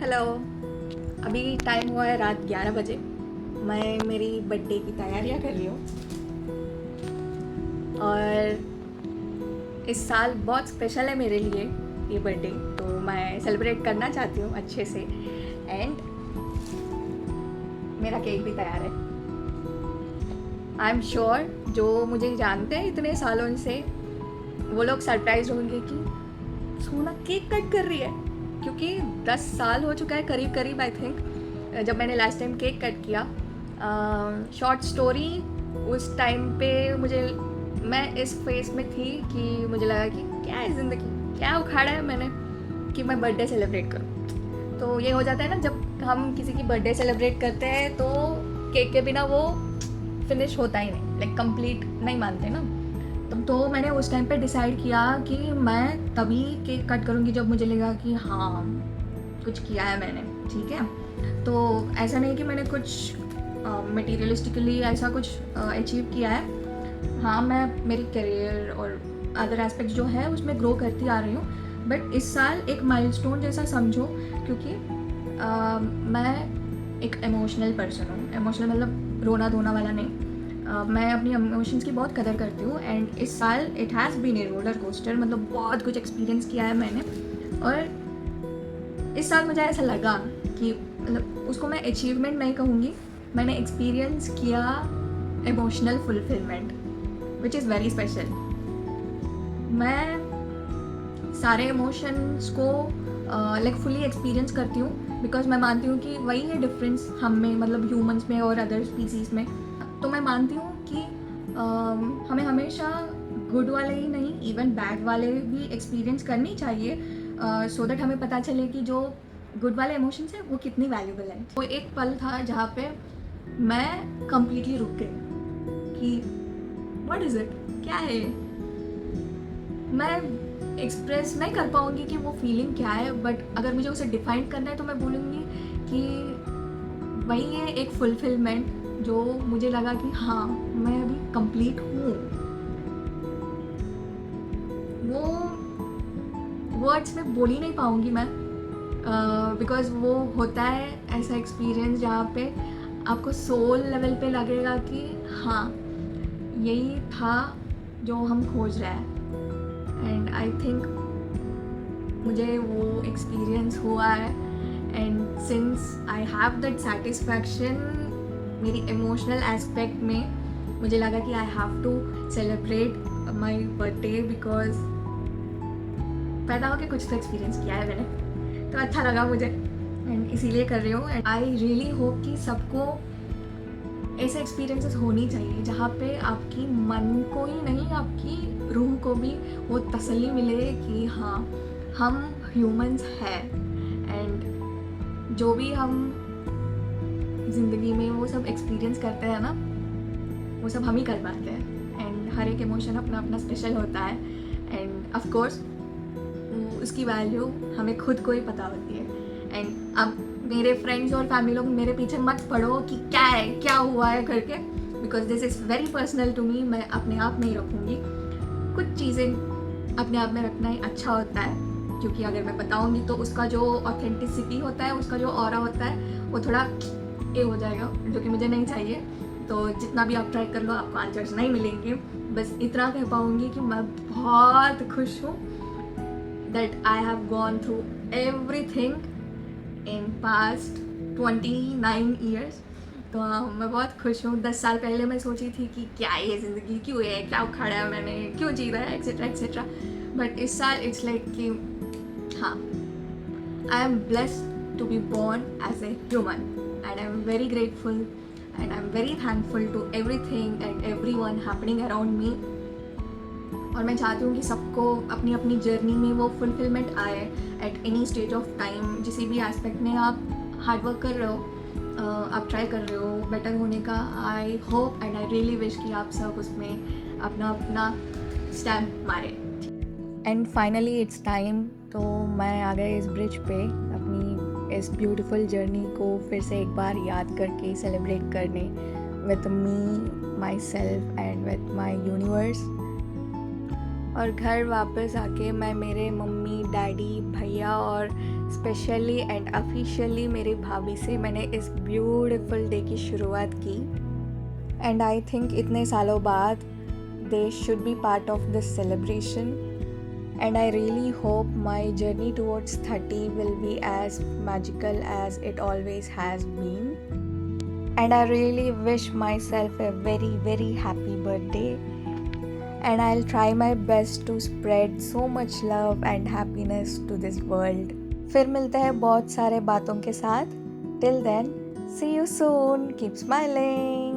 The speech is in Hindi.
हेलो। अभी टाइम हुआ है रात 11 बजे। मैं मेरी बर्थडे की तैयारियां कर रही हूँ और इस साल बहुत स्पेशल है मेरे लिए ये बर्थडे, तो मैं सेलिब्रेट करना चाहती हूँ अच्छे से। एंड मेरा केक भी तैयार है। आई एम श्योर जो मुझे जानते हैं इतने सालों से वो लोग सरप्राइज होंगे कि सोना केक कट कर रही है, क्योंकि 10 साल हो चुका है करीब करीब, आई थिंक, जब मैंने लास्ट टाइम केक कट किया। शॉर्ट स्टोरी, उस टाइम पे मैं इस फेस में थी कि मुझे लगा कि क्या है ज़िंदगी, क्या उखाड़ा है मैंने कि मैं बर्थडे सेलिब्रेट करूँ। तो ये हो जाता है ना, जब हम किसी की बर्थडे सेलिब्रेट करते हैं तो केक के बिना वो फिनिश होता ही नहीं, लाइक कंप्लीट नहीं मानते ना। तो मैंने उस टाइम पे डिसाइड किया कि मैं तभी केक कट करूँगी जब मुझे लगा कि हाँ कुछ किया है मैंने, ठीक है। तो ऐसा नहीं कि मैंने कुछ मटेरियलिस्टिकली ऐसा कुछ अचीव किया है। हाँ, मैं मेरी करियर और अदर एस्पेक्ट जो है उसमें ग्रो करती आ रही हूँ, बट इस साल एक माइलस्टोन जैसा समझो, क्योंकि मैं एक इमोशनल पर्सन हूँ। इमोशनल मतलब रोना धोना वाला नहीं। मैं अपनी इमोशंस की बहुत कदर करती हूँ। एंड इस साल it has been a roller coaster, मतलब बहुत कुछ एक्सपीरियंस किया है मैंने। और इस साल मुझे ऐसा लगा कि मतलब उसको मैं अचीवमेंट नहीं कहूँगी, मैंने एक्सपीरियंस किया emotional fulfilment, which is very special. मैं सारे इमोशंस को लाइक फुली एक्सपीरियंस करती हूँ, बिकॉज मैं मानती हूँ कि वही है डिफरेंस हम में, मतलब ह्यूमंस में और अदर स्पीसीज़ में। तो मैं मानती हूँ कि हमें हमेशा गुड वाले ही नहीं, इवन बैड वाले भी एक्सपीरियंस करनी चाहिए, सो दैट हमें पता चले कि जो गुड वाले इमोशंस हैं वो कितनी वैल्यूबल है। वो एक पल था जहाँ पे मैं कम्प्लीटली रुक गई कि व्हाट इज़ इट, क्या है ये? मैं एक्सप्रेस नहीं कर पाऊँगी कि वो फीलिंग क्या है, बट अगर मुझे उसे डिफाइन करना है तो मैं बोलूँगी कि वही है एक फुलफिलमेंट, जो मुझे लगा कि हाँ मैं अभी कंप्लीट हूँ। वो वर्ड्स में बोल ही नहीं पाऊँगी मैं, बिकॉज वो होता है ऐसा एक्सपीरियंस जहाँ पे आपको सोल लेवल पे लगेगा कि हाँ यही था जो हम खोज रहे हैं। एंड आई थिंक मुझे वो एक्सपीरियंस हुआ है। And since I have that satisfaction मेरी इमोशनल एस्पेक्ट में, मुझे लगा कि I have to celebrate my birthday, because पैदा होकर कुछ तो एक्सपीरियंस किया है मैंने, तो अच्छा लगा मुझे एंड इसीलिए कर रही हूँ। एंड आई रियली होप कि सबको ऐसे एक्सपीरियंसेस होनी चाहिए जहाँ पे आपकी मन को ही नहीं, आपकी रूह को भी वो तसल्ली मिले कि हाँ हम ह्यूमंस हैं, एंड जो भी हम ज़िंदगी में वो सब एक्सपीरियंस करते हैं ना, वो सब हम ही कर पाते हैं। एंड हर एक इमोशन अपना अपना स्पेशल होता है, एंड ऑफ कोर्स उसकी वैल्यू हमें खुद को ही पता होती है। एंड अब मेरे फ्रेंड्स और फैमिली लोग मेरे पीछे मत पड़ो कि क्या है, क्या हुआ है करके, because this is very personal to me. मैं अपने आप में ही रखूँगी। कुछ चीज़ें अपने आप में रखना ही अच्छा होता है, क्योंकि अगर मैं बताऊँगी तो उसका जो ऑथेंटिसिटी होता है, उसका जो ऑरा होता है, वो थोड़ा ये हो जाएगा, जो कि मुझे नहीं चाहिए। तो जितना भी आप ट्राई कर लो आपको आंसर्स नहीं मिलेंगे। बस इतना कह पाऊँगी कि मैं बहुत खुश हूँ that I have gone through everything in past 29 years। तो मैं बहुत खुश हूँ। 10 साल पहले मैं सोची थी कि क्या ये ज़िंदगी, क्यों है, क्या उखाड़ा है मैंने, क्यों जी रहा है, एक्सेट्रा एक्सेट्रा। बट इस साल इट्स लाइक कि हाँ, I am blessed to be born as a human, and I am very grateful and I am very thankful to everything and everyone happening around me. और मैं चाहती हूँ कि सबको अपनी अपनी जर्नी में वो फुलफिलमेंट आए at any stage of time. जिस भी एस्पेक्ट में आप हार्डवर्क कर रहे हो, आप ट्राई कर रहे हो बेटर होने का, I hope and I really wish कि आप सब उसमें अपना अपना स्टैम्प मारे। And finally it's time. तो मैं आ गई इस ब्रिज पे अपनी इस ब्यूटीफुल जर्नी को फिर से एक बार याद करके सेलिब्रेट करने with me, my self and with my universe. और घर वापस आके मैं मेरे मम्मी, डैडी, भैया और स्पेशली एंड ऑफिशियली मेरी भाभी से मैंने इस ब्यूटीफुल डे की शुरुआत की। एंड आई थिंक इतने सालों बाद they should be part of this celebration. And I really hope my journey towards 30 will be as magical as it always has been. And I really wish myself a very, very happy birthday. And I'll try my best to spread so much love and happiness to this world. फिर मिलते हैं बहुत सारे बातों के साथ. Till then, see you soon. Keep smiling.